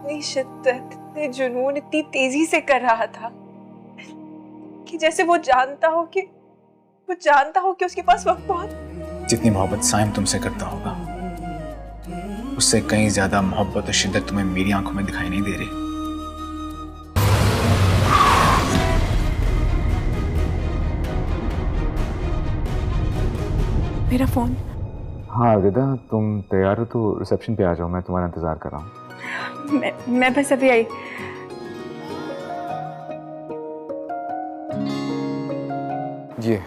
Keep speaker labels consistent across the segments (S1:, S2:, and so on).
S1: इतनी शिद्दत, इतने जुनून, इतनी तेजी से कर रहा था कि जैसे वो जानता हो कि उसके पास वक्त बहुत।
S2: जितनी मोहब्बत साइम तुमसे करता होगा उससे कहीं ज्यादा मोहब्बत और शिद्दत तुम्हें मेरी आंखों में दिखाई नहीं दे रही।
S1: मेरा फोन।
S2: हाँ रिदा, तुम तैयार हो तो रिसेप्शन पे आ जाओ, मैं तुम्हारा इंतजार कर रहा हूँ।
S1: मैं बस अभी आई।
S2: ये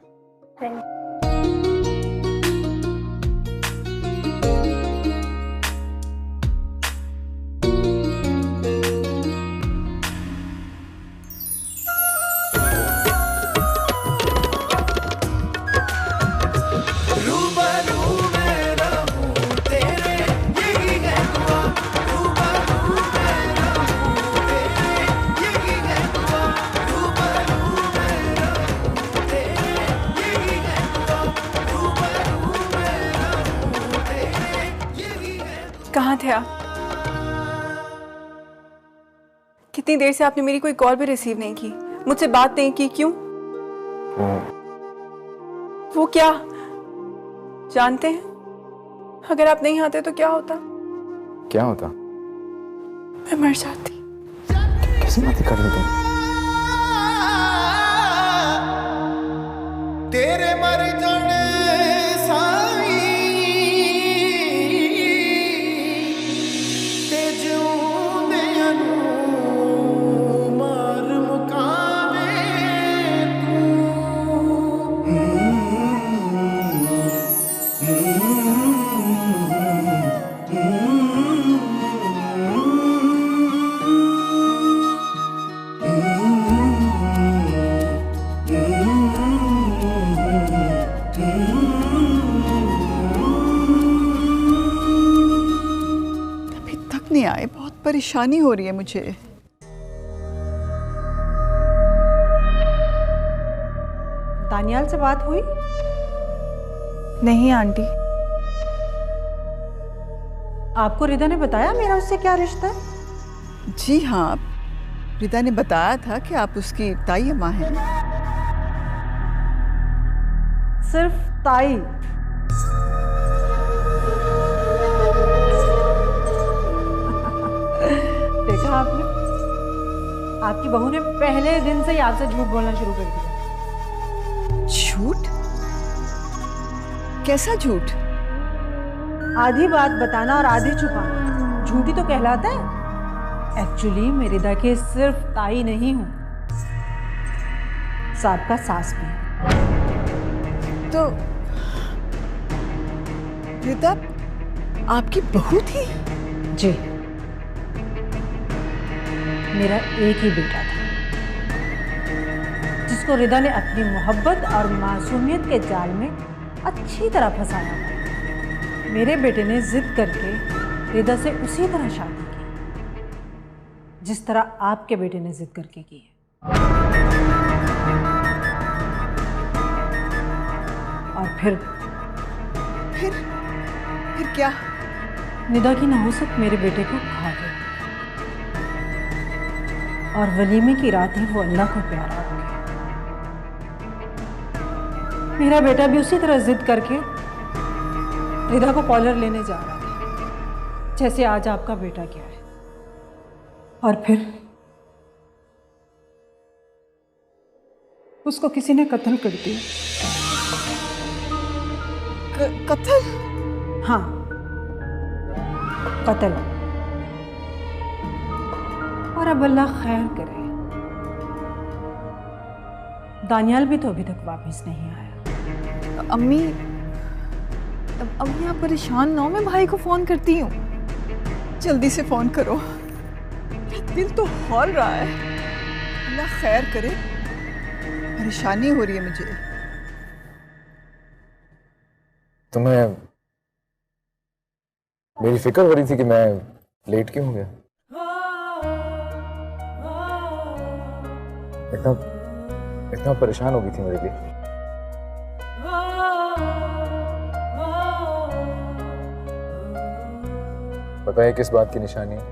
S1: कहाँ थे आप? कितनी देर से आपने मेरी कोई कॉल भी रिसीव नहीं की, मुझसे बात नहीं की, क्यों? वो क्या जानते हैं? अगर आप नहीं आते तो क्या होता?
S2: क्या होता?
S1: मैं मर जाती।
S2: कैसी बातें कर रही तुम?
S3: तेरे मर जाने साई ते जिउंदियां नूं मार मुकावे
S4: अभी तक नहीं आए, बहुत परेशानी हो रही है मुझे।
S5: दानियाल से बात हुई?
S4: नहीं आंटी।
S5: आपको रिदा ने बताया मेरा उससे क्या रिश्ता है?
S4: जी हाँ, रिदा ने बताया था कि आप उसकी ताई अम्मा हैं।
S5: सिर्फ ताई? देखा आपने, आपकी बहू ने पहले दिन से ही आपसे झूठ बोलना शुरू कर दिया।
S4: झूठ? कैसा झूठ?
S5: आधी बात बताना और आधी छुपाना झूठी तो कहलाता है। एक्चुअली मैं रिदा की सिर्फ ताई नहीं हूं, साहब का सास भी।
S4: तो रिदा आपकी बहू थी?
S5: जी, मेरा एक ही बेटा था जिसको रिदा ने अपनी मोहब्बत और मासूमियत के जाल में अच्छी तरह फंसाया था। मेरे बेटे ने जिद करके रिदा से उसी तरह शादी की जिस तरह आपके बेटे ने जिद करके की है। और फिर
S4: क्या?
S5: निदा की नहुसत मेरे बेटे को खा गई और वलीमे की रात ही वो अल्लाह को प्यारा हो गया। मेरा बेटा भी उसी तरह जिद करके रिदा को कॉलर लेने जा रहा है जैसे आज आपका बेटा किया है। और फिर उसको किसी ने कत्ल कर दिया।
S4: कत्ल?
S5: हाँ, कत्ल। और अब अल्लाह खैर करे, दानियाल भी तो अभी तक वापस नहीं आया।
S4: अम्मी आप परेशान ना हो, मैं भाई को फोन करती हूँ। जल्दी से फोन करो, मेरा दिल तो हौल रहा है। अल्लाह खैर करे, परेशानी हो रही है मुझे।
S2: तुम्हें मेरी फिक्र हो रही थी कि मैं लेट क्यों हो गया। इतना परेशान हो गई थी मेरे लिए। पता है किस बात की निशानी है?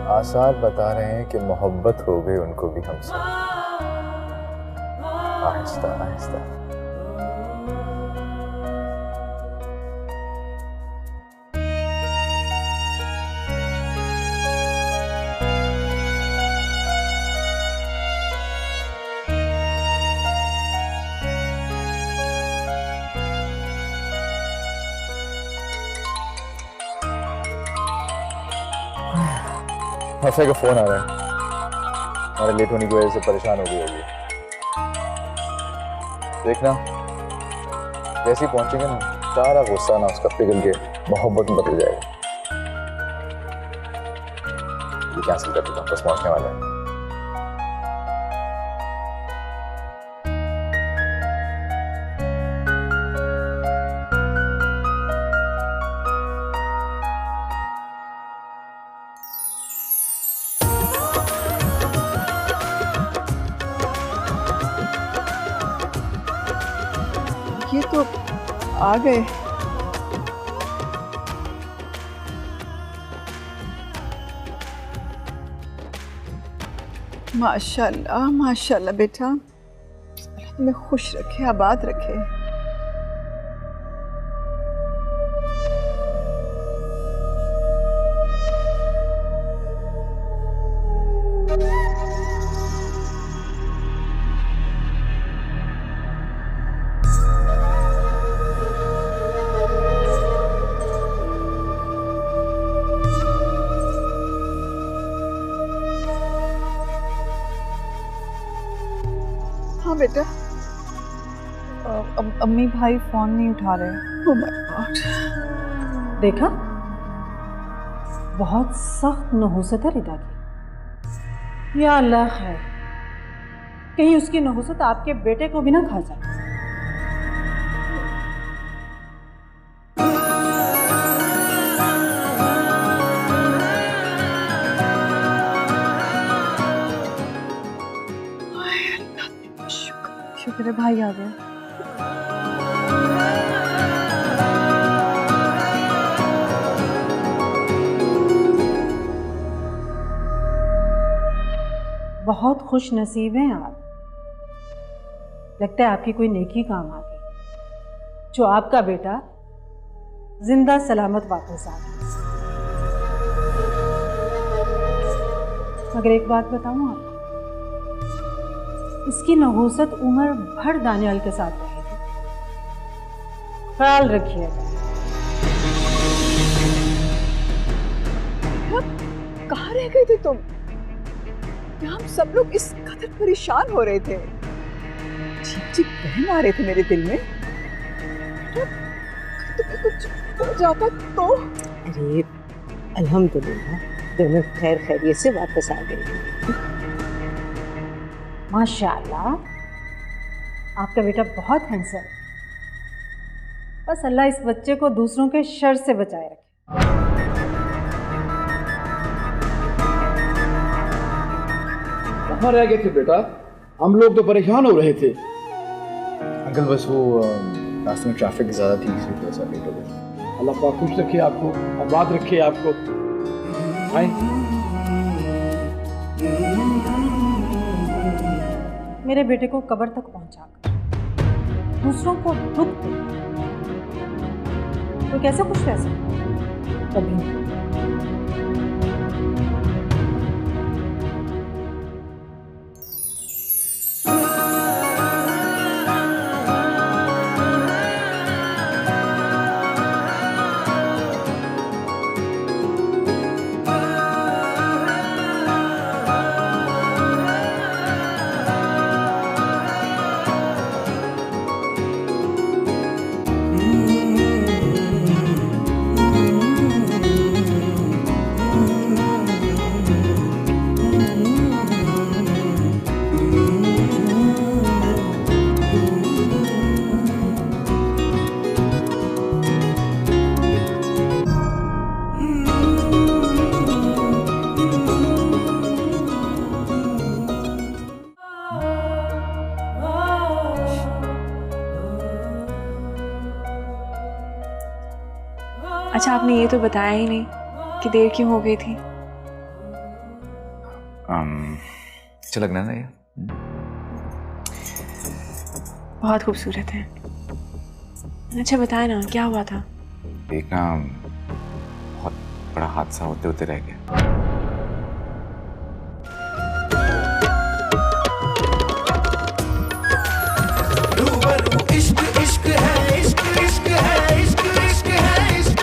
S2: आसार बता रहे हैं कि मोहब्बत हो गई उनको भी हमसे। आहिस्ता आहिस्ता। हफ्ते का फोन आ रहा है, हमारे लेट होने की वजह से परेशान हो गई होगी। देखना जैसे ही पहुंचेंगे ना, सारा गुस्सा ना उसका पिघल के मोहब्बत में बदल जाएगा। ये कैंसिल कर देता हूँ, बस पहुंचने वाला है।
S4: ये तो आ गए। माशाल्लाह माशाल्लाह बेटा, अल्लाह तुम्हें खुश रखे, आबाद रखे। हाँ बेटा।
S5: अम्मी भाई फोन नहीं उठा रहे।
S4: Oh my God.
S5: देखा, बहुत सख्त नहुसत है रिदा की। या अल्लाह खैर, कहीं उसकी नहुसत आपके बेटे को भी ना खा जाए। शुक्र है भाई आ गए। बहुत खुश नसीब हैं आप। लगता है आपकी कोई नेकी काम आ गई, जो आपका बेटा जिंदा सलामत वापस आ गया। मगर एक बात बताऊं आपको, इसकी नहुसत उम्र भर दानियाल के साथ रहेगी, ख्याल रखिएगा।
S4: कहाँ रह गए थे तुम? हम सब लोग इस कदर परेशान हो रहे थे, चीख चीख बहन आ रहे थे मेरे दिल में। तुम्हें कुछ हो जाता तो?
S6: अरे अल्हम्दुलिल्लाह, दोनों खैर खैरियत से वापस आ गए।
S5: माशाअल्लाह, आपका बेटा बहुत हैंडसम। बस अल्लाह इस बच्चे को दूसरों के शर से बचाए रखे।
S7: कहाँ रह गए थे बेटा? हम लोग तो परेशान हो रहे थे।
S2: अंकल बस वो रास्ते में ट्रैफिक ज़्यादा थी, इसलिए थोड़ा सा लेट हो गया।
S7: अल्लाह पाक खुश रखे आपको, आबाद रखे आपको। आए
S5: मेरे बेटे को कब्र तक पहुंचाकर दूसरों को दुख दे तो कैसे खुश रह सकता? कभी नहीं।
S1: अच्छा, आपने ये तो बताया ही नहीं कि देर क्यों हो गई थी।
S2: अच्छा लग रहा है ना ये?
S1: बहुत खूबसूरत है। अच्छा बताए ना क्या हुआ था?
S2: एक ना बहुत बड़ा हादसा होते होते रह गया।
S3: इश्क इश्क है, इश्क इश्क है, इश्क इश्क है, इश्क।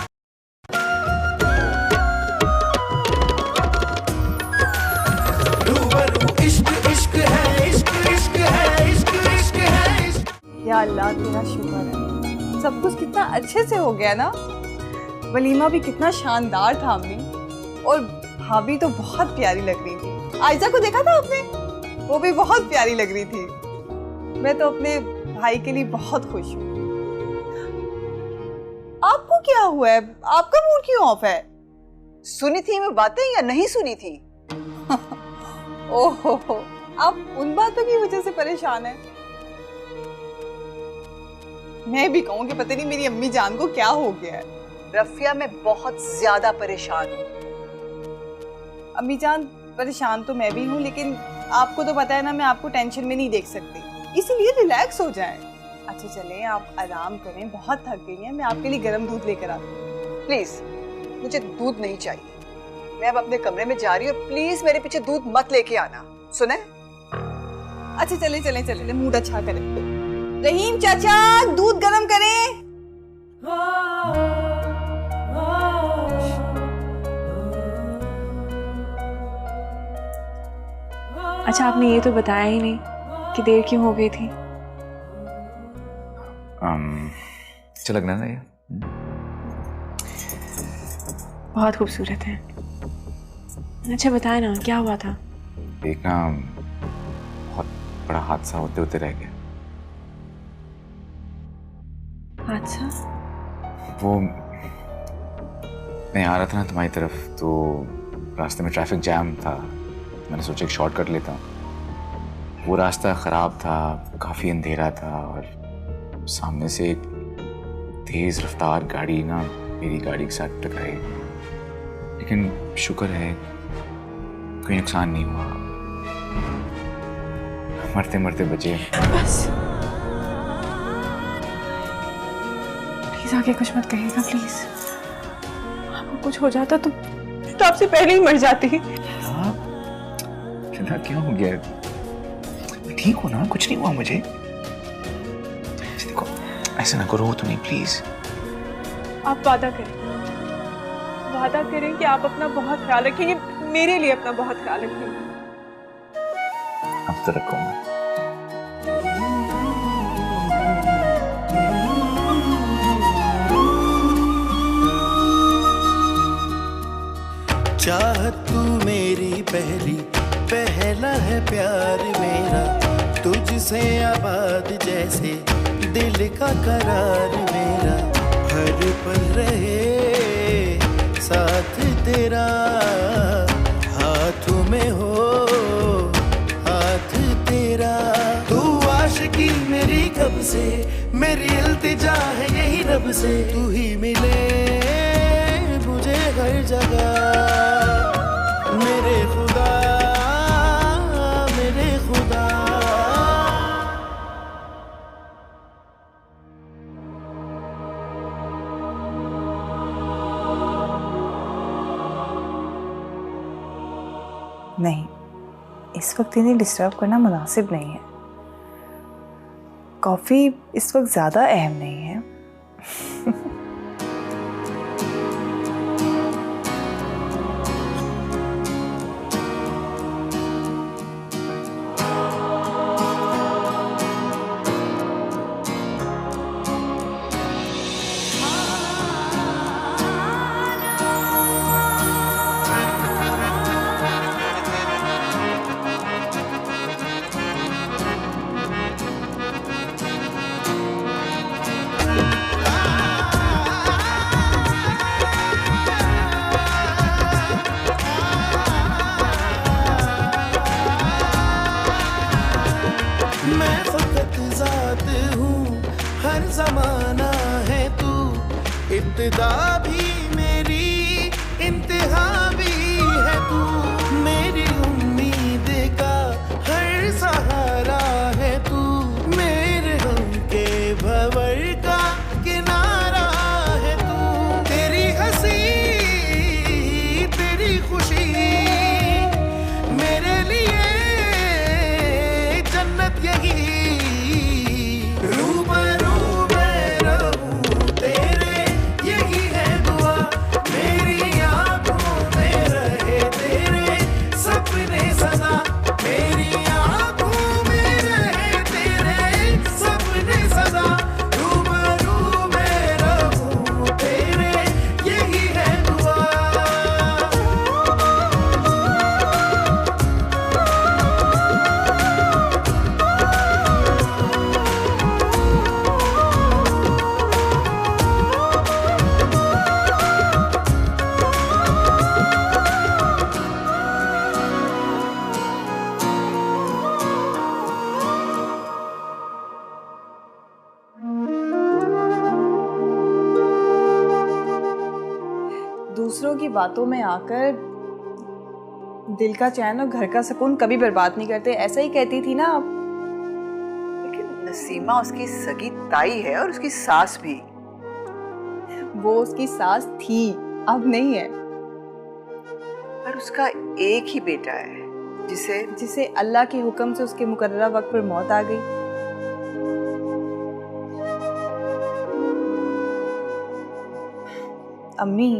S3: इश्क इश्क है, इश्क इश्क है, इश्क इश्क है, इश्क।
S4: या अल्लाह तेरा शुक्र है, सब कुछ कितना अच्छे से हो गया ना। वलीमा भी कितना शानदार था अम्मी, और भाभी तो बहुत प्यारी लग रही थी। आयजा को देखा था आपने? वो भी बहुत प्यारी लग रही थी। मैं तो अपने भाई के लिए बहुत खुश हूँ। आपको क्या हुआ है? आपका मूड क्यों ऑफ है?
S6: सुनी थी मैं बातें या नहीं सुनी थी?
S4: ओहो, आप उन बातों की वजह से परेशान हैं? मैं भी कहूँ कि पता नहीं मेरी अम्मी जान को क्या हो गया है।
S6: रफिया, मैं बहुत ज्यादा परेशान हूँ।
S4: अम्मी जान परेशान तो मैं भी हूँ, लेकिन आपको तो पता है ना मैं आपको टेंशन में नहीं देख सकती, इसीलिए रिलैक्स हो जाएं। अच्छा चलें, आप आराम करें, बहुत थक गई हैं। मैं आपके लिए गर्म दूध लेकर आती हूँ।
S6: प्लीज, मुझे दूध नहीं चाहिए। मैं अब अपने कमरे में जा रही हूँ, प्लीज मेरे पीछे दूध मत लेके आना, सुने?
S4: अच्छा चले चले चले, मूड अच्छा करें। रहीम चाचा, दूध गर्म करें।
S1: अच्छा आपने ये तो बताया ही नहीं कि देर क्यों हो गई थी?
S2: अच्छा लग रहा है ना ये?
S1: बहुत खूबसूरत है। अच्छा बताए ना क्या हुआ था?
S2: एक ना बहुत बड़ा हादसा होते होते रह गया।
S1: हादसा?
S2: वो मैं आ रहा था ना तुम्हारी तरफ, तो रास्ते में ट्रैफिक जैम था। मैंने सोचा एक शॉर्टकट लेता हूँ। वो रास्ता ख़राब था, काफ़ी अंधेरा था, और सामने से एक तेज़ रफ्तार गाड़ी ना मेरी गाड़ी के साथ टकराई। लेकिन शुक्र है कोई नुकसान नहीं हुआ, मरते मरते बचे।
S1: बस प्लीज आगे कुछ मत कहिएगा, प्लीज। आपको कुछ हो जाता तो आपसे पहले ही मर जाती।
S2: क्या हो गया? ठीक हो ना? कुछ नहीं हुआ मुझे। देखो ऐसा ना करो तो नहीं, प्लीज।
S1: आप वादा करें कि आप अपना बहुत ख्याल रखेंगे, मेरे लिए अपना बहुत ख्याल रखेंगे।
S2: अब तो रखूंगा।
S3: चाहत तू मेरी पहला है प्यार मेरा, तुझसे आबाद जैसे दिल का करार मेरा। हर पल रहे साथ तेरा, हाथों में हो हाथ तेरा। तू आशिकी मेरी कब से, मेरी इल्तिजा है यही रब से। तू ही मिले मुझे हर जगह, मेरे खुदा मेरे खुदा।
S4: नहीं, इस वक्त इन्हें डिस्टर्ब करना मुनासिब नहीं है। कॉफ़ी इस वक्त ज़्यादा अहम नहीं है। मैं फकत ज़ात हूँ, हर ज़माना है तू। इब्तिदा भी मेरी, इंतहा भी है तू। मेरी उम्मीद दूसरों की बातों में आकर दिल का चैन और घर का सुकून कभी बर्बाद नहीं करते, ऐसा ही कहती थी ना आप।
S6: लेकिन नसीमा उसकी सगी ताई है और उसकी सास भी।
S4: वो उसकी सास थी, अब नहीं है।
S6: पर उसका एक ही बेटा है जिसे
S4: अल्लाह के हुक्म से उसके मुकर्ररा वक्त पर मौत आ गई। अम्मी,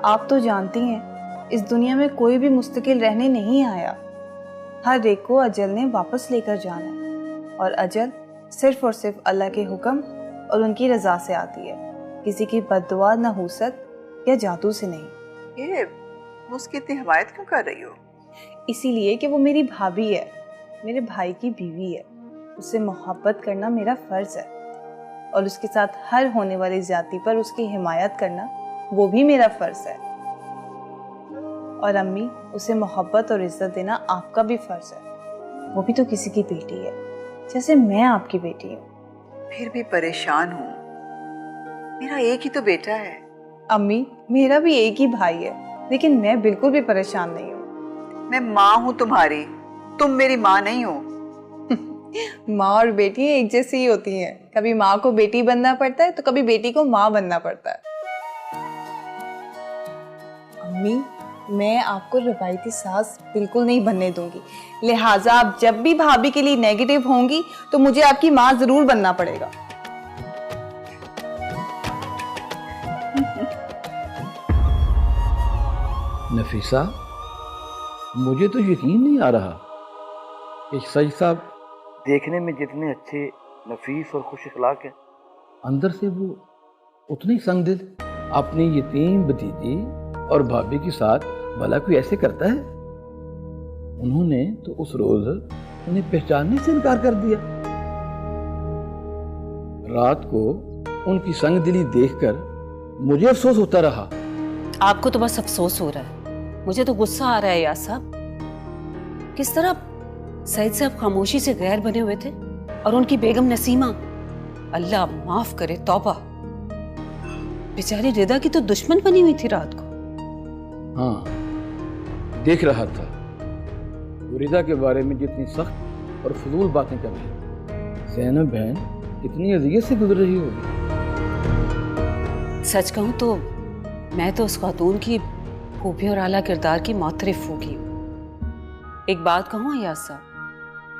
S4: आप तो जानती हैं इस दुनिया में कोई भी मुस्तकिल रहने नहीं आया। हर एक को अजल ने वापस लेकर जाना है, और अजल सिर्फ और सिर्फ अल्लाह के हुक्म और उनकी रजा से आती है, किसी की बद्दुआ, नहूसत या जादू से नहीं।
S6: ये उसकी इतनी हिमायत क्यों कर रही हो?
S4: इसीलिए कि वो मेरी भाभी है, मेरे भाई की बीवी है। उससे मोहब्बत करना मेरा फर्ज है, और उसके साथ हर होने वाली ज्यादती पर उसकी हिमायत करना वो भी मेरा फर्ज है। और अम्मी, उसे मोहब्बत और इज्जत देना आपका भी फर्ज है। वो भी तो किसी की बेटी है, जैसे मैं आपकी बेटी हूँ।
S6: फिर भी परेशान हूँ, मेरा एक ही तो बेटा है।
S4: अम्मी, मेरा भी एक ही भाई है, लेकिन मैं बिल्कुल भी परेशान नहीं हूँ।
S6: मैं माँ हूँ तुम्हारी, तुम मेरी माँ नहीं हो।
S4: माँ और बेटी एक जैसी ही होती हैं। कभी माँ को बेटी बनना पड़ता है तो कभी बेटी को माँ बनना पड़ता है। अम्मी, मैं आपको रवायती सास बिल्कुल नहीं बनने दूंगी, लिहाजा आप जब भी भाभी के लिए नेगेटिव होंगी तो मुझे आपकी माँ जरूर बनना पड़ेगा।
S7: नफीसा, मुझे तो यकीन नहीं आ रहा कि सईद साहब देखने में जितने अच्छे, नफीस और खुश अखलाक हैं, अंदर से वो उतने ही संगदिल। अपनी यतीम भतीजी और भाभी के साथ भला कोई ऐसे करता है? उन्होंने तो उस रोज उन्हें पहचानने से इनकार कर दिया। रात को उनकी संगदिली देखकर मुझे अफसोस होता रहा।
S8: आपको तो बस अफसोस हो रहा है, मुझे तो गुस्सा आ रहा है यार साहब। किस तरह सईद साहब खामोशी से गैर बने हुए थे, और उनकी बेगम नसीमा, अल्लाह माफ करे, तौबा, बेचारी रिदा की तो दुश्मन बनी हुई थी रात को।
S7: हाँ, देख रहा था वो रिदा के बारे में जितनी सख्त और फजूल बातें कर रही। ज़ैनब बहन कितनी अज़ियत से गुजर रही होगी।
S8: सच कहूं तो मैं तो उस खातून की खूबी और आला किरदार की मोतरिफ होगी। एक बात कहूँ अय्याज साहब,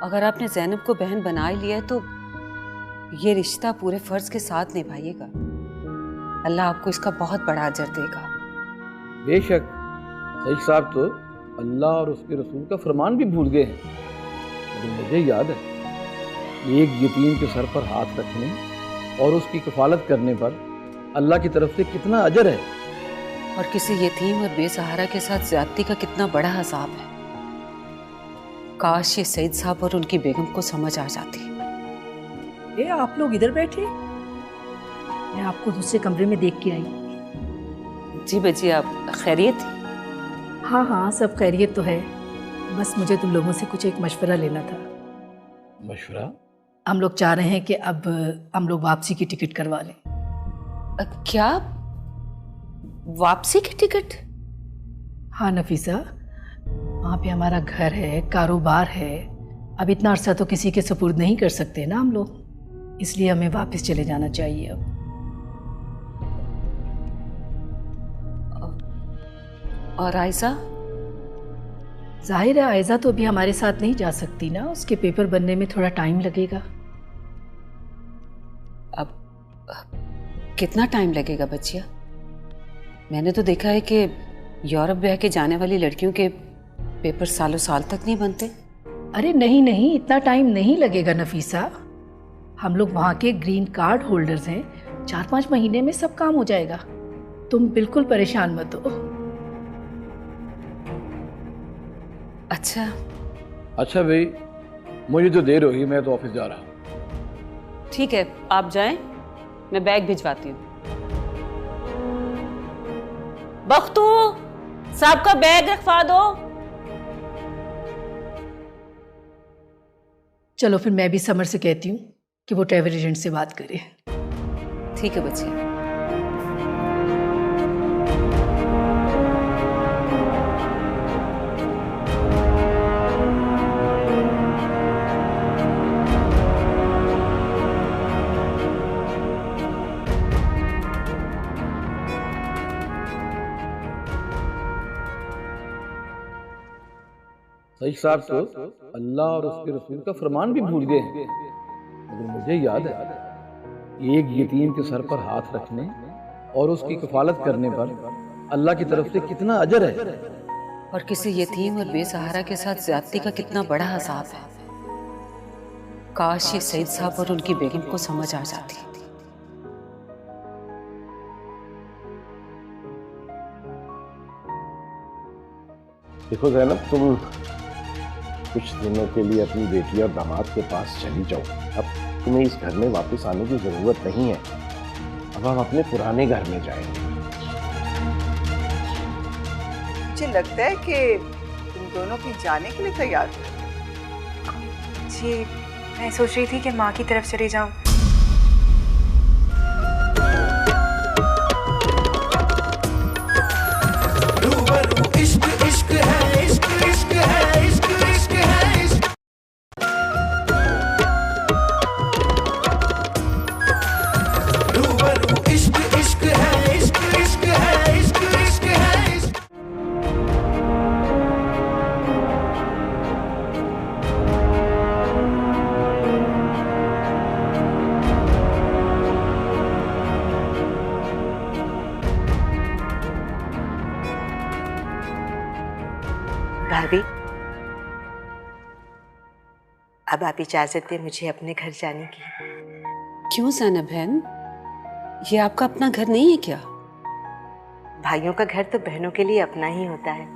S8: अगर आपने ज़ैनब को बहन बना ही लिया है तो ये रिश्ता पूरे फर्ज के साथ निभाइएगा। अल्लाह आपको इसका बहुत बड़ा अजर देगा।
S7: बेशक, सईद साहब तो अल्लाह और उसके रसूल का फरमान भी भूल गए हैं, लेकिन मुझे याद है एक यतीम के सर पर हाथ रखने और उसकी कफालत करने पर अल्लाह की तरफ से कितना अजर है,
S8: और किसी यतीम और बेसहारा के साथ ज्यादती का कितना बड़ा अज़ाब है। काश ये सईद साहब और उनकी बेगम को समझ आ जाती।
S5: ये आप लोग इधर बैठे, मैं आपको दूसरे कमरे में देख के आई।
S8: जी बजी, आप खैरियत?
S5: हाँ हाँ, सब खैरियत तो है, बस मुझे तुम लोगों से कुछ एक मशवरा लेना था।
S7: मशवरा?
S5: हम लोग चाह रहे हैं कि अब हम लोग वापसी की टिकट करवा लें।
S8: क्या वापसी की टिकट?
S5: हाँ नफीसा, वहाँ पे हमारा घर है, कारोबार है, अब इतना अरसा तो किसी के सुपुर्द नहीं कर सकते ना हम लोग, इसलिए हमें वापस चले जाना चाहिए अब।
S8: और आयजा?
S5: जाहिर है आयजा तो अभी हमारे साथ नहीं जा सकती ना, उसके पेपर बनने में थोड़ा टाइम लगेगा।
S8: अब कितना टाइम लगेगा बच्चिया? मैंने तो देखा है कि यूरोप ब्याह के जाने वाली लड़कियों के पेपर सालों साल तक नहीं बनते।
S5: अरे नहीं नहीं, इतना टाइम नहीं लगेगा नफीसा, हम लोग वहाँ के ग्रीन कार्ड होल्डर्स हैं, 4-5 महीने में सब काम हो जाएगा, तुम बिल्कुल परेशान मत हो।
S7: अच्छा भाई, मुझे तो देर होगी, मैं तो ऑफिस जा रहा हूँ।
S8: ठीक है, आप जाएं, मैं बैग भिजवाती हूँ। बख्तू साहब का बैग रखवा दो।
S5: चलो फिर मैं भी समर से कहती हूँ कि वो ट्रैवल एजेंट से बात करे।
S8: ठीक है बच्चे।
S7: सईद साहब तो अल्लाह और उसके रसूल का फरमान भी भूल गए हैं, मगर मुझे याद है एक यतीम के सर पर हाथ रखने और उसकी कफालत करने पर अल्लाह की तरफ से कितना अजर है,
S8: और किसी यतीम और बेसहारा के साथ ज्यादती का कितना बड़ा अज़ाब है। काश ये सईद साहब और उनकी बेगम को समझ आ जाती।
S9: देखो ज़ैनब, तुम कुछ दिनों के लिए अपनी बेटी और दामाद के पास चली जाओ। अब तुम्हें इस घर में वापस आने की ज़रूरत नहीं है। अब हम अपने पुराने घर में जाएंगे।
S6: मुझे लगता है कि तुम दोनों भी जाने के लिए तैयार हो।
S1: जी, मैं सोच रही थी कि माँ की तरफ चली जाऊँ।
S3: इश्क इश्क है, इश्क इश्क है, इश्क इश्क है, इश्क। रूबरू इश्क इश्क है, इश्क इश्क है, इश्क इश्क है, इश्क।
S10: भाभी, अब आप इजाजत दें मुझे अपने घर जाने की।
S8: क्यों ज़ैनब बहन, ये आपका अपना घर नहीं है क्या?
S10: भाइयों का घर तो बहनों के लिए अपना ही होता है,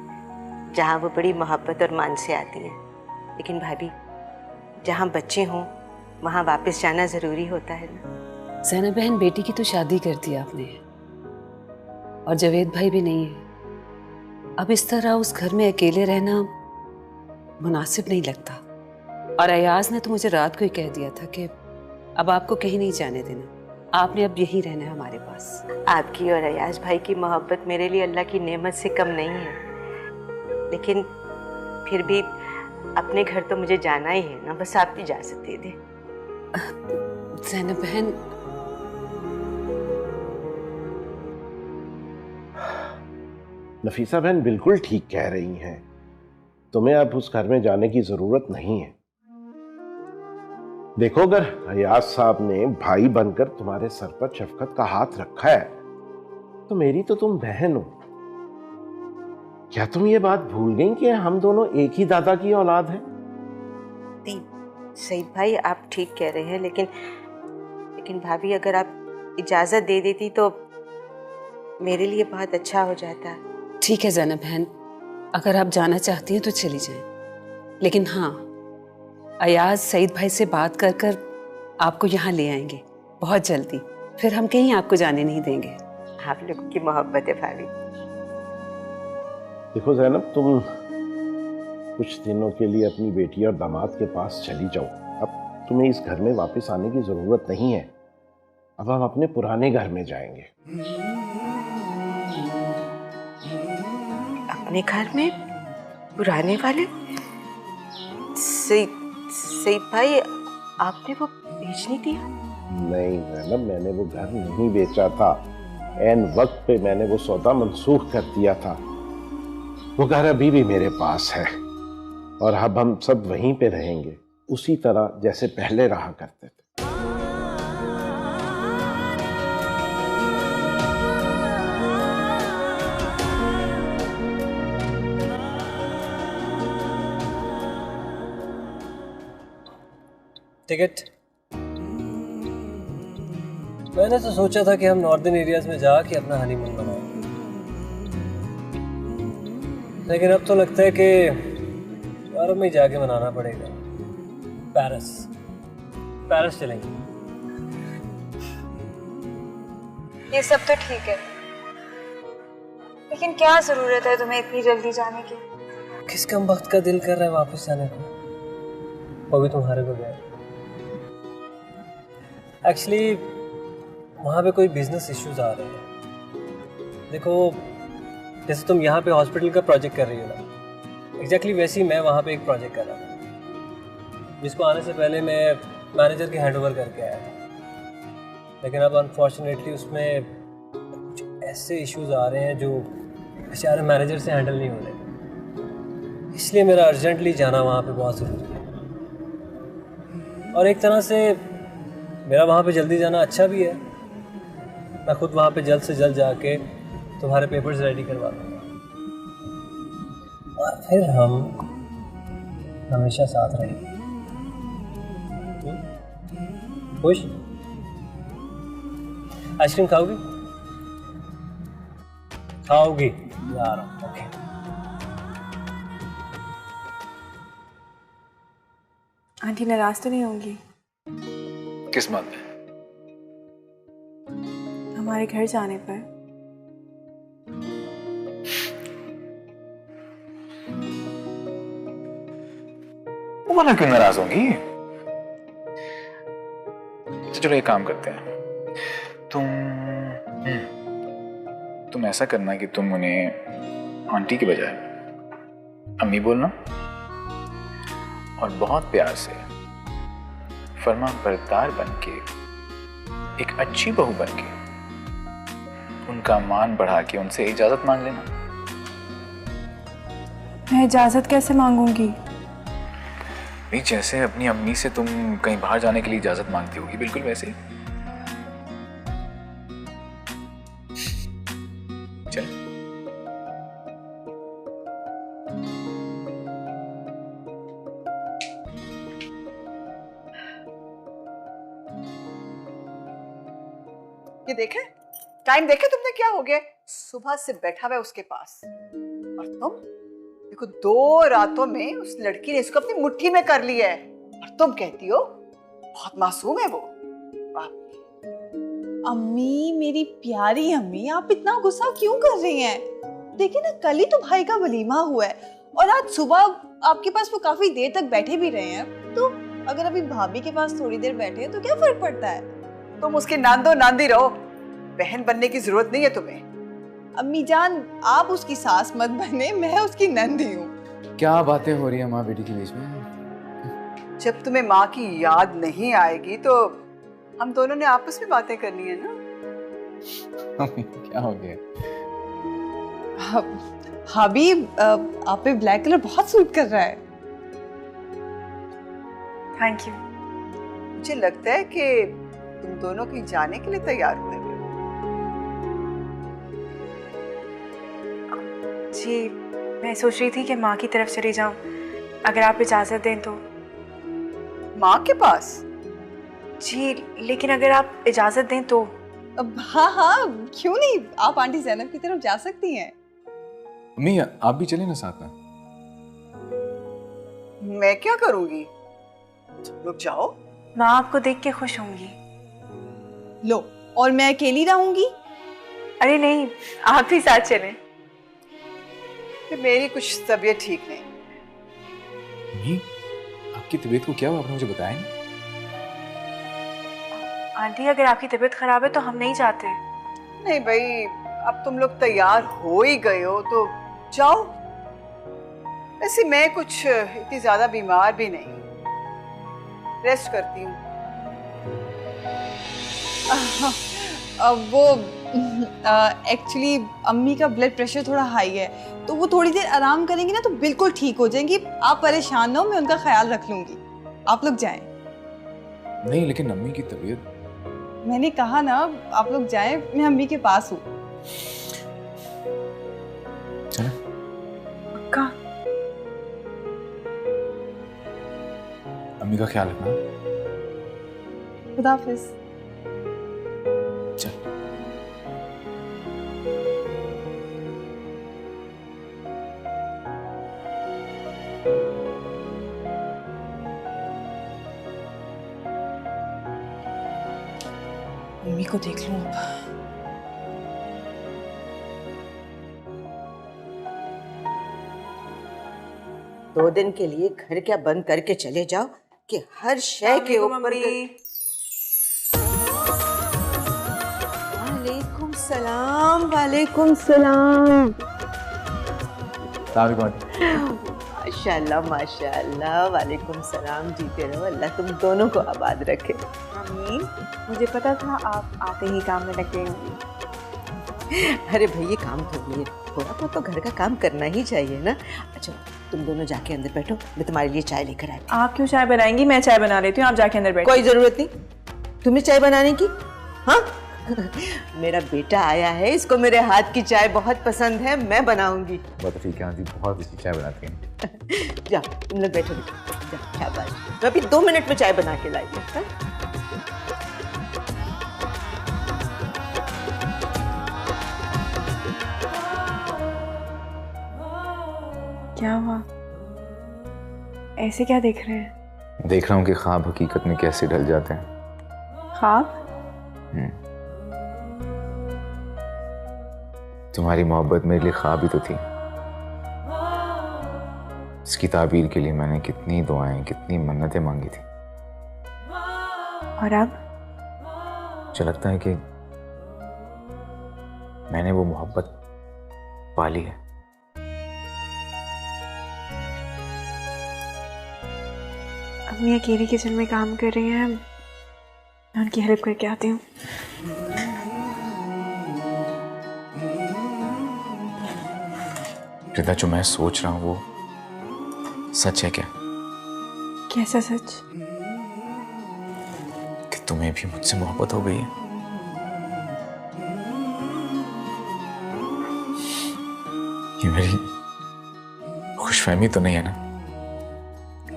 S10: जहाँ वो बड़ी मोहब्बत और मान से आती है। लेकिन भाभी, जहाँ बच्चे हों वहाँ वापस जाना ज़रूरी होता है ना।
S8: ज़ैनब बहन, बेटी की तो शादी कर दी आपने, और जवेद भाई भी नहीं है। अब इस तरह उस घर में अकेले रहना मुनासिब नहीं लगता। और अयाज ने तो मुझे रात को ही कह दिया था कि अब आपको कहीं नहीं जाने देना, आपने अब यहीं रहना है हमारे पास।
S10: आपकी और अयाज भाई की मोहब्बत मेरे लिए अल्लाह की नेमत से कम नहीं है, लेकिन फिर भी अपने घर तो मुझे जाना ही है ना। बस आप इजाजत दे दें।
S8: ज़ैनब बहन,
S9: नफीसा बहन बिल्कुल ठीक कह रही हैं। तुम्हें अब उस घर में जाने की जरूरत नहीं है। देखो, अगर अयाज साहब ने भाई बनकर तुम्हारे सर पर शफकत का हाथ रखा है तो मेरी तो तुम बहन हो। क्या तुम ये बात भूल गई कि हम दोनों एक ही दादा की औलाद हैं?
S10: नहीं सईद भाई, आप ठीक कह रहे हैं, लेकिन भाभी, अगर आप इजाजत दे देती तो मेरे लिए बहुत अच्छा हो जाता।
S8: ठीक है ज़ैनब बहन, अगर आप जाना चाहती हैं तो चली जाएं, लेकिन हाँ, अयाज सईद भाई से बात कर कर आपको यहाँ ले आएंगे बहुत जल्दी। फिर हम कहीं आपको जाने नहीं देंगे।
S10: आप लोगों की मोहब्बत है भाभी।
S9: देखो ज़ैनब, तुम कुछ दिनों के लिए अपनी बेटी और दामाद के पास चली जाओ। अब तुम्हें इस घर में वापस आने की ज़रूरत नहीं है। अब हम अपने पुराने घर में जाएंगे।
S10: अपने घर में? पुराने वाले? सईद भाई, आपने वो बेच नहीं दिया?
S9: नहीं ज़ैनब, मैंने वो घर नहीं बेचा था। ऐन वक्त पे मैंने वो सौदा मंसूख कर दिया था। वो घर अभी भी मेरे पास है और अब हम सब वहीं पे रहेंगे, उसी तरह जैसे पहले रहा करते थे।
S11: टिकट? मैंने तो सोचा था कि हम नॉर्दर्न एरियाज में जाके अपना हनीमून मनाएं, लेकिन अब तो लगता है कि यूरोप में जाके मनाना पड़ेगा। पेरिस चलेंगे।
S1: ये सब तो ठीक है, लेकिन क्या जरूरत है तुम्हें इतनी जल्दी जाने की?
S11: किस कम वक्त का दिल कर रहा है वापस जाने को? वो भी तुम्हारे को गया। एक्चुअली वहाँ पे कोई बिजनेस इश्यूज आ रहे हैं। देखो, जैसे तुम यहाँ पे हॉस्पिटल का प्रोजेक्ट कर रही हो ना, एग्जैक्टली वैसे ही मैं वहाँ पे एक प्रोजेक्ट कर रहा था, जिसको आने से पहले मैं मैनेजर के हैंड ओवर करके आया था। लेकिन अब अनफॉर्चुनेटली उसमें कुछ ऐसे इश्यूज आ रहे हैं जो बेचारे मैनेजर से हैंडल नहीं हो रहे। इसलिए मेरा अर्जेंटली जाना वहाँ पे बहुत ज़रूरी है। और एक तरह से मेरा वहाँ पे जल्दी जाना अच्छा भी है। मैं खुद वहाँ पे जल्द से जल्द जाके तुम्हारे पेपर्स रेडी करवा दूँगा और फिर हम हमेशा साथ रहेंगे। खुश? आइसक्रीम खाओगी? खाओगी? ला रहा हूँ। ओके।
S1: आंटी नाराज तो नहीं होंगी?
S2: किस बात में?
S1: हमारे घर जाने पर।
S2: वो मना क्यों नाराज होंगी? चलो एक काम करते हैं, तुम ऐसा करना कि तुम उन्हें आंटी के बजाय अम्मी बोलना और बहुत प्यार से फर्मा बरदार बनके एक अच्छी बहू बनके उनका मान बढ़ा के उनसे इजाजत मांग लेना।
S1: मैं इजाजत कैसे मांगूंगी?
S2: नहीं, जैसे अपनी अम्मी से तुम कहीं बाहर जाने के लिए इजाजत मांगती होगी, बिल्कुल वैसे। चल।
S6: ये देखे, टाइम देखे तुमने क्या हो गया? सुबह से बैठा हुआ है उसके पास और तुम देखो 2 रातों में उस लड़की ने इसको अपनी मुट्ठी में कर लिया है और तुम कहती हो बहुत मासूम है वो।
S4: अम्मी, मेरी प्यारी अम्मी, आप इतना गुस्सा क्यों कर रही हैं? देखिए ना, कल ही तो भाई का वलीमा हुआ है और आज सुबह आपके पास वो काफी देर तक बैठे भी रहे हैं, तो अगर अभी भाभी के पास थोड़ी देर बैठे हैं तो क्या फर्क पड़ता है?
S6: तुम उसकी नांदो नांदी रहो, बहन बनने की जरूरत नहीं है तुम्हें।
S4: अम्मी जान, आप उसकी सास मत बने, मैं उसकी नंदी हूँ।
S2: क्या बातें हो रही है माँ बेटी के बीच में?
S6: जब तुम्हें माँ की याद नहीं आएगी तो हम दोनों ने आपस में बातें करनी है ना।
S2: क्या हो गया?
S4: भाभी, आप पे ब्लैक कलर बहुत सूट कर रहा है।
S1: Thank you.
S6: मुझे लगता है कि तुम दोनों कहीं जाने के लिए तैयार हुए हो।
S1: जी, मैं सोच रही थी कि माँ की तरफ चली जाऊं, अगर आप इजाजत दें तो।
S6: माँ के पास?
S1: जी, लेकिन अगर आप इजाजत दें तो।
S4: हाँ हाँ, क्यों नहीं, आप आंटी ज़ैनब की तरफ जा सकती हैं।
S2: अम्मी, आप भी चले ना साथ में।
S6: मैं क्या करूंगी? लोग जाओ।
S1: माँ आपको देख के खुश होंगी।
S4: लो, और मैं अकेली रहूंगी?
S1: अरे नहीं, आप भी साथ चलें।
S6: मेरी कुछ तबीयत ठीक नहीं।
S2: अम्मी, आपकी तबीयत को क्या हुआ, आपने मुझे बताया नहीं?
S1: आंटी, अगर आपकी तबीयत खराब है तो हम नहीं जाते।
S6: नहीं भाई, अब तुम लोग तैयार हो ही गए हो तो जाओ। वैसे मैं कुछ इतनी ज्यादा बीमार भी नहीं, रेस्ट करती हूँ।
S4: वो एक्चुअली अम्मी का ब्लड प्रेशर थोड़ा हाई है, तो वो थोड़ी देर आराम करेंगी ना तो बिल्कुल ठीक हो जाएंगी। आप परेशान ना हो, मैं उनका ख्याल रख लूंगी। आप लोग जाएं।
S2: नहीं, लेकिन अम्मी की तबीयत।
S4: मैंने कहा ना, आप लोग जाएं, मैं अम्मी के पास हूँ।
S2: चलो।
S1: पक्का?
S2: अम्मी का ख्याल रखना।
S4: खुदा हाफिज।
S2: चल।
S4: मम्मी को देख लूं अब।
S10: 2 दिन के लिए घर क्या बंद करके चले जाओ कि हर शय के ऊपर। वालेकुम सलाम। वालेकुम सलाम। माशाल्लाह माशाल्लाह। वालेकुम सलाम। जीते रहो, अल्लाह तुम दोनों को आबाद रखे।
S1: आमीन। मुझे पता था आप आते ही काम में लग गई होंगी।
S10: अरे भाई, ये काम तो नहीं है, थोड़ा बहुत तो घर का काम करना ही चाहिए ना। अच्छा, तुम दोनों जाके अंदर बैठो, मैं तुम्हारे लिए चाय लेकर आई।
S1: आप क्यों चाय बनाएंगी? मैं चाय बना लेती हूँ, आप जाके अंदर बैठो।
S10: कोई जरूरत नहीं तुम्हें चाय बनाने की। हाँ मेरा बेटा आया है, इसको मेरे हाथ की चाय बहुत पसंद है, मैं बनाऊंगी।
S2: बहुत ठीक है आंटी, बहुत अच्छी चाय बनाती हैं।
S10: जा तुम लोग बैठो, क्या बात, मैं अभी 2 मिनट में चाय बना के लाई हूँ।
S1: क्या हुआ? ऐसे क्या देख रहे हैं?
S2: देख रहा हूँ कि ख्वाब हकीकत में कैसे ढल जाते हैं।
S1: ख्वाब?
S2: तुम्हारी मोहब्बत मेरे लिए ख्वाब ही तो थी। इसकी ताबीर के लिए मैंने कितनी दुआएं, कितनी मन्नतें मांगी थी।
S1: और अब
S2: मुझे लगता है कि मैंने वो मोहब्बत पाली है।
S1: अम्मी अकेले किचन में काम कर रही हैं, मैं उनकी हेल्प करके आती हूँ।
S2: रिदा, जो मैं सोच रहा हूँ वो सच है क्या?
S1: कैसा सच?
S2: कि तुम्हें भी मुझसे मोहब्बत हो गई है। ये मेरी खुशफहमी तो नहीं है ना?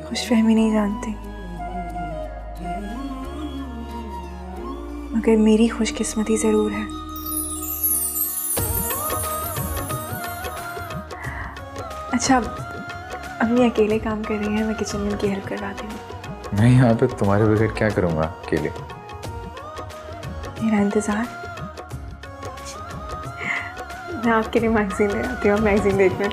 S1: खुशफहमी नहीं जानती, मगर मेरी खुशकिस्मती जरूर है। अच्छा, अम्मी अकेले काम कर रही हैं, मैं किचन में उनकी हेल्प करवाती हूँ।
S2: मैं यहाँ पे तुम्हारे बगैर क्या करूँगा अकेले?
S1: मेरा इंतजार। मैं आपके लिए मैगजीन ले आती हूँ, मैगजीन देखना।